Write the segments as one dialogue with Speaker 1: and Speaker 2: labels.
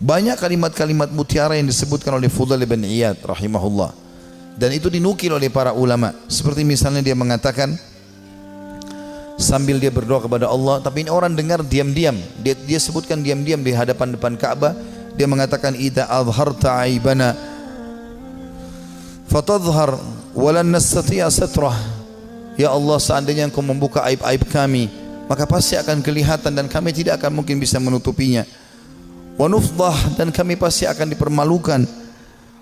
Speaker 1: Banyak kalimat-kalimat mutiara yang disebutkan oleh Fudail bin Iyad rahimahullah, dan itu dinukil oleh para ulama. Seperti misalnya dia mengatakan sambil dia berdoa kepada Allah, tapi ini orang dengar diam-diam. Dia sebutkan diam-diam di hadapan depan Ka'bah. Dia mengatakan, idza azharta aibana fatadhhar walan nastati'a satrah. Ya Allah, seandainya Engkau membuka aib-aib kami, maka pasti akan kelihatan dan kami tidak akan mungkin bisa menutupinya. Wa nufdah, dan kami pasti akan dipermalukan.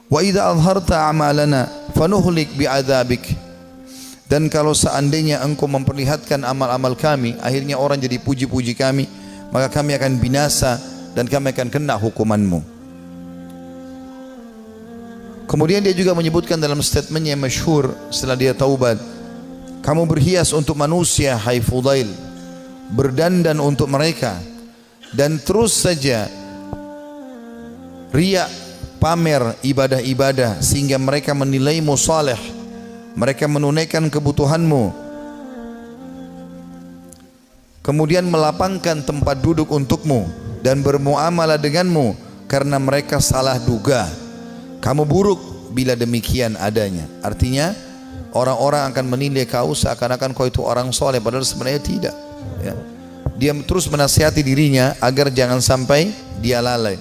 Speaker 1: Wa idza azharta a'malana fanuhlik bi'adzabik. Dan kalau seandainya Engkau memperlihatkan amal-amal kami, akhirnya orang jadi puji-puji kami, maka kami akan binasa dan kami akan kena hukuman-Mu. Kemudian dia juga menyebutkan dalam statementnya yang masyhur setelah dia taubat, kamu berhias untuk manusia, hai Fudail, berdandan untuk mereka, dan terus saja riya, pamer ibadah-ibadah sehingga mereka menilaimu saleh, mereka menunaikan kebutuhanmu, kemudian melapangkan tempat duduk untukmu dan bermuamalah denganmu karena mereka salah duga. Kamu buruk bila demikian adanya. Artinya orang-orang akan menilai kau seakan-akan kau itu orang soleh, padahal sebenarnya tidak, ya. Dia terus menasihati dirinya agar jangan sampai dia lalai.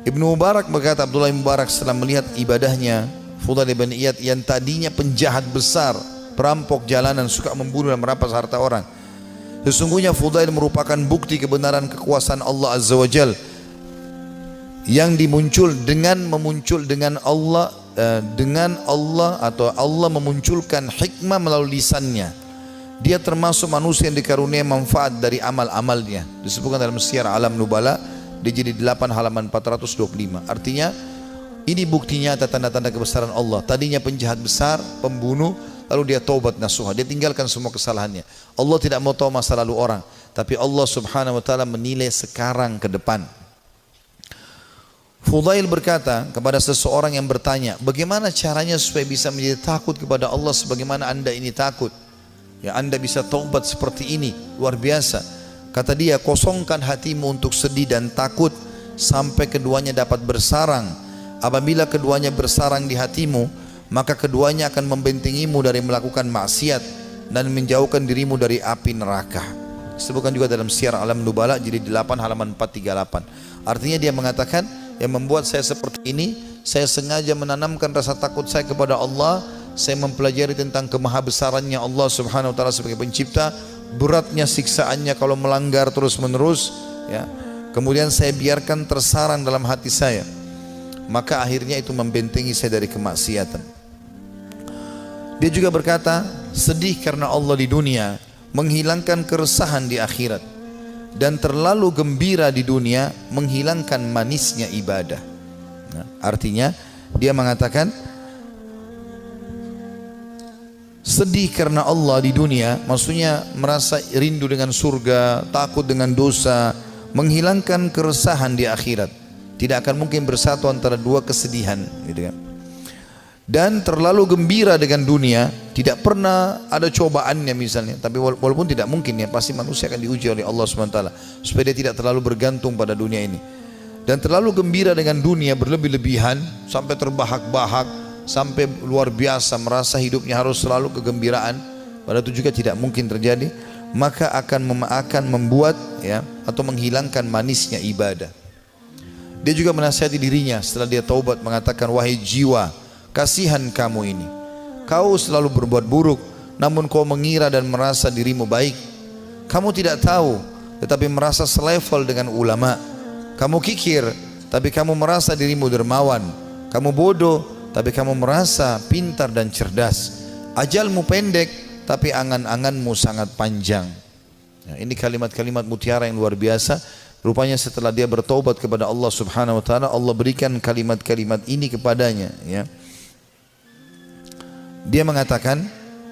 Speaker 1: Ibnu Mubarak berkata, Abdullah bin Mubarak setelah melihat ibadahnya Fudail bin Iyad yang tadinya penjahat besar, perampok jalanan, suka membunuh dan merampas harta orang, sesungguhnya Fudail merupakan bukti kebenaran kekuasaan Allah Azza wa Jal yang dimuncul dengan Allah atau Allah memunculkan hikmah melalui lisannya. Dia termasuk manusia yang dikaruniai manfaat dari amal-amalnya. Disebutkan dalam Syiar Alam Nubala di jilid 8 halaman 425. Artinya ini bukti nyata tanda-tanda kebesaran Allah. Tadinya penjahat besar, pembunuh, lalu dia taubat nasuha, dia tinggalkan semua kesalahannya. Allah tidak mau tahu masa lalu orang, tapi Allah subhanahu wa ta'ala menilai sekarang ke depan. Fudail berkata kepada seseorang yang bertanya, bagaimana caranya supaya bisa menjadi takut kepada Allah sebagaimana anda ini takut? Ya, anda bisa taubat seperti ini, luar biasa. Kata dia, kosongkan hatimu untuk sedih dan takut sampai keduanya dapat bersarang. Apabila keduanya bersarang di hatimu, maka keduanya akan membentengimu dari melakukan maksiat dan menjauhkan dirimu dari api neraka. Disebutkan juga dalam Syiar Alam Nubala jilid 8 halaman 438. Artinya dia mengatakan, yang membuat saya seperti ini, saya sengaja menanamkan rasa takut saya kepada Allah. Saya mempelajari tentang kemahabesarannya Allah subhanahu wa ta'ala sebagai pencipta, beratnya siksaannya kalau melanggar terus menerus, ya. Kemudian saya biarkan tersarang dalam hati saya, maka akhirnya itu membentengi saya dari kemaksiatan. Dia juga berkata, sedih karena Allah di dunia menghilangkan keresahan di akhirat, dan terlalu gembira di dunia menghilangkan manisnya ibadah. Nah, artinya dia mengatakan sedih karena Allah di dunia, maksudnya merasa rindu dengan surga, takut dengan dosa, menghilangkan keresahan di akhirat. Tidak akan mungkin bersatu antara dua kesedihan, gitu kan. Dan terlalu gembira dengan dunia, tidak pernah ada cobaannya misalnya, tapi walaupun tidak mungkin ya, pasti manusia akan diuji oleh Allah SWT supaya dia tidak terlalu bergantung pada dunia ini. Dan terlalu gembira dengan dunia berlebih-lebihan sampai terbahak-bahak, sampai luar biasa merasa hidupnya harus selalu kegembiraan, padahal itu juga tidak mungkin terjadi, maka akan membuat, ya, atau menghilangkan manisnya ibadah. Dia juga menasihati dirinya setelah dia taubat, mengatakan, wahai jiwa, kasihan kamu ini, kau selalu berbuat buruk, namun kau mengira dan merasa dirimu baik. Kamu tidak tahu, tetapi merasa selevel dengan ulama. Kamu kikir, tapi kamu merasa dirimu dermawan. Kamu bodoh, tapi kamu merasa pintar dan cerdas. Ajalmu pendek, tapi angan-anganmu sangat panjang. Nah, ini kalimat-kalimat mutiara yang luar biasa. Rupanya setelah dia bertaubat kepada Allah subhanahu wa ta'ala, Allah berikan kalimat-kalimat ini kepadanya, ya. Dia mengatakan,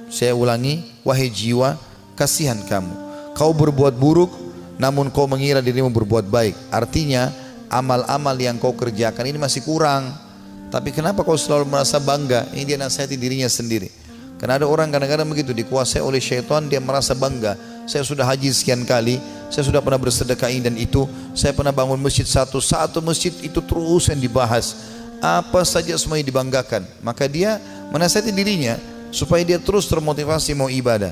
Speaker 1: saya ulangi, wahai jiwa, kasihan kamu, kau berbuat buruk namun kau mengira dirimu berbuat baik. Artinya amal-amal yang kau kerjakan ini masih kurang, tapi kenapa kau selalu merasa bangga? Ini dia nasihati dirinya sendiri. Karena ada orang kadang-kadang begitu, dikuasai oleh syaitan, dia merasa bangga. saya sudah haji sekian kali, saya sudah pernah bersedekah ini dan itu, saya pernah bangun masjid satu masjid itu terus yang dibahas, apa saja semuanya dibanggakan. Maka dia menasihati dirinya supaya dia terus termotivasi mau ibadah.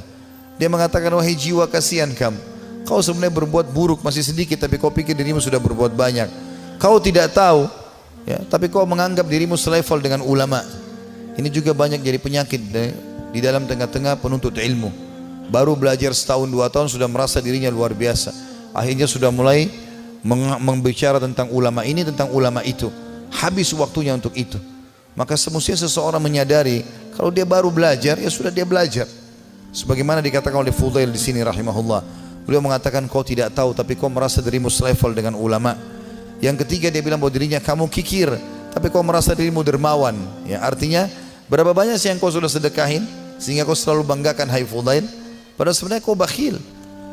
Speaker 1: Dia mengatakan, wahai jiwa kasihan kamu, kau sebenarnya berbuat buruk masih sedikit, tapi kau pikir dirimu sudah berbuat banyak. Kau tidak tahu, ya, tapi kau menganggap dirimu selevel dengan ulama. Ini juga banyak jadi penyakit di dalam tengah-tengah penuntut ilmu. Baru belajar setahun 2 tahun sudah merasa dirinya luar biasa. Akhirnya sudah mulai membicara tentang ulama ini, tentang ulama itu. Habis waktunya untuk itu. Maka semestinya seseorang menyadari kalau dia baru belajar, ya sudah dia belajar. Sebagaimana dikatakan oleh Fudail di sini rahimahullah. Beliau mengatakan, kau tidak tahu tapi kau merasa dirimu selevel dengan ulama. Yang ketiga dia bilang bahwa dirinya kamu kikir, tapi kau merasa dirimu dermawan. Ya, artinya berapa banyak sih yang kau sudah sedekahin sehingga kau selalu banggakan, hai Fudail? Padahal sebenarnya kau bakhil.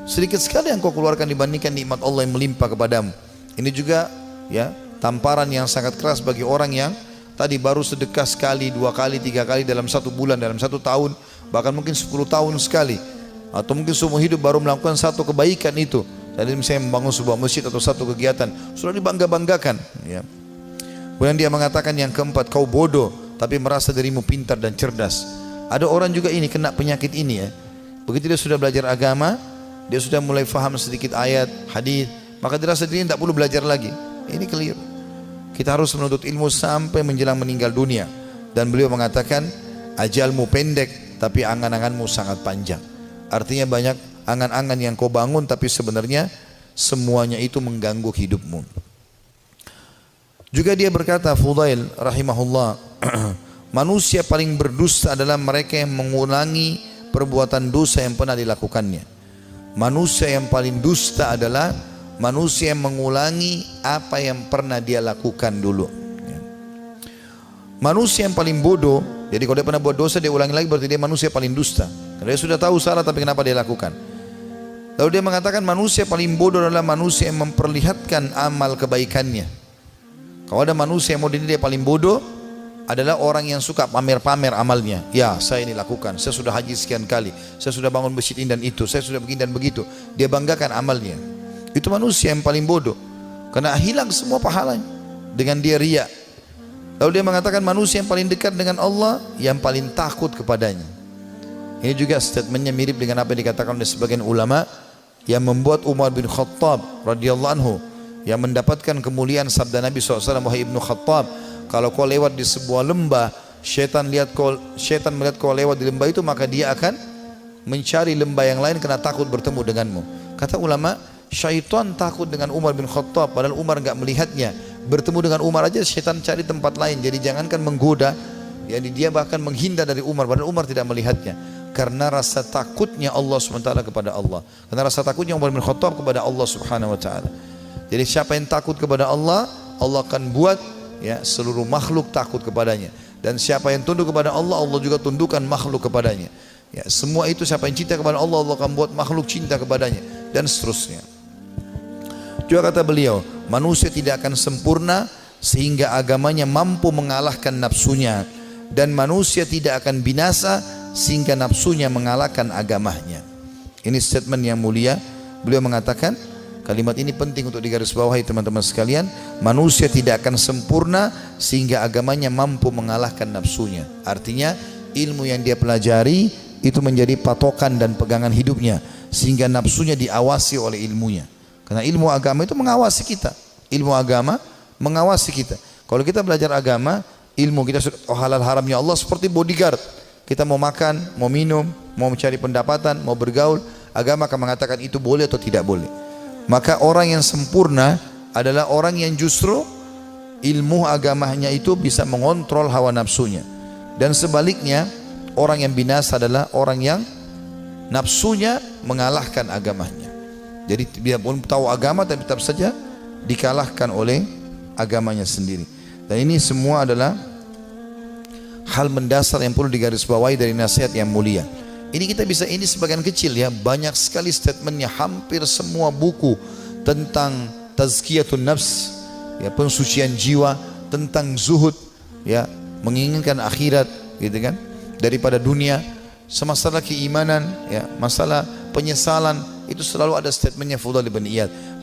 Speaker 1: Sedikit sekali yang kau keluarkan dibandingkan nikmat Allah yang melimpah kepadamu. Ini juga ya tamparan yang sangat keras bagi orang yang tadi baru sedekah sekali, 2 kali, 3 kali dalam 1 bulan, dalam 1 tahun, bahkan mungkin 10 tahun sekali, atau mungkin seumur hidup baru melakukan 1 kebaikan itu. Tadi misalnya membangun sebuah masjid atau 1 kegiatan, sudah dibangga-banggakan. Ya. Kemudian dia mengatakan yang keempat, kau bodoh tapi merasa dirimu pintar dan cerdas. Ada orang juga ini kena penyakit ini ya. Begitu dia sudah belajar agama, dia sudah mulai faham sedikit ayat, hadis, maka dia rasa dirinya tidak perlu belajar lagi. Ini keliru. Kita harus menuntut ilmu sampai menjelang meninggal dunia. Dan beliau mengatakan, ajalmu pendek tapi angan-anganmu sangat panjang. Artinya banyak angan-angan yang kau bangun tapi sebenarnya semuanya itu mengganggu hidupmu. Juga dia berkata, Fudail rahimahullah, manusia paling berdusta adalah mereka yang mengulangi perbuatan dosa yang pernah dilakukannya. Manusia yang paling dusta adalah manusia yang mengulangi apa yang pernah dia lakukan dulu. Manusia yang paling bodoh, jadi kalau dia pernah buat dosa dia ulangi lagi, berarti dia manusia paling dusta. Karena dia sudah tahu salah tapi kenapa dia lakukan. Lalu dia mengatakan manusia paling bodoh adalah manusia yang memperlihatkan amal kebaikannya. Kalau ada manusia yang mau dinilai dia paling bodoh, adalah orang yang suka pamer-pamer amalnya. Ya, saya ini lakukan, saya sudah haji sekian kali, saya sudah bangun masjid ini dan itu, saya sudah begini dan begitu. Dia banggakan amalnya. Itu manusia yang paling bodoh, karena hilang semua pahalanya dengan dia riya. Lalu dia mengatakan manusia yang paling dekat dengan Allah, yang paling takut kepadanya. Ini juga statementnya mirip dengan apa yang dikatakan oleh sebagian ulama yang membuat Umar bin Khattab radhiyallahu anhu yang mendapatkan kemuliaan sabda Nabi SAW, wahai Ibnu Khattab, kalau kau lewat di sebuah lembah, syaitan melihat kau lewat di lembah itu, maka dia akan mencari lembah yang lain karena takut bertemu denganmu. Kata ulama, syaitan takut dengan Umar bin Khattab, padahal Umar enggak melihatnya. Bertemu dengan Umar aja syaitan cari tempat lain. Jadi jangankan menggoda, jadi dia bahkan menghindar dari Umar, padahal Umar tidak melihatnya. Karena rasa takutnya Allah SWT kepada Allah. Karena rasa takutnya Umar bin Khattab kepada Allah Subhanahu Wa Taala. Jadi siapa yang takut kepada Allah, Allah akan buat ya seluruh makhluk takut kepadanya. Dan siapa yang tunduk kepada Allah, Allah juga tundukkan makhluk kepadanya. Ya, semua itu siapa yang cinta kepada Allah, Allah akan buat makhluk cinta kepadanya, dan seterusnya. Juga kata beliau, manusia tidak akan sempurna sehingga agamanya mampu mengalahkan nafsunya, dan manusia tidak akan binasa sehingga nafsunya mengalahkan agamanya. Ini statement yang mulia. Beliau mengatakan, kalimat ini penting untuk digarisbawahi teman-teman sekalian. Manusia tidak akan sempurna sehingga agamanya mampu mengalahkan nafsunya. Artinya ilmu yang dia pelajari itu menjadi patokan dan pegangan hidupnya, sehingga nafsunya diawasi oleh ilmunya. Karena ilmu agama itu mengawasi kita. Ilmu agama mengawasi kita. Kalau kita belajar agama, ilmu kita halal haramnya Allah seperti bodyguard. Kita mau makan, mau minum, mau mencari pendapatan, mau bergaul, agama akan mengatakan itu boleh atau tidak boleh. Maka orang yang sempurna adalah orang yang justru ilmu agamanya itu bisa mengontrol hawa nafsunya. Dan sebaliknya, orang yang binasa adalah orang yang nafsunya mengalahkan agamanya. Jadi dia pun tahu agama tapi tetap saja dikalahkan oleh agamanya sendiri. Dan ini semua adalah hal mendasar yang perlu digarisbawahi dari nasihat yang mulia. Ini kita bisa, ini sebagian kecil ya, banyak sekali statementnya, hampir semua buku tentang tazkiyatun nafs, ya, pensucian jiwa, tentang zuhud, ya, menginginkan akhirat, gitu kan, daripada dunia, masalah keimanan, ya, masalah penyesalan, itu selalu ada statementnya Fudail bin Iyad.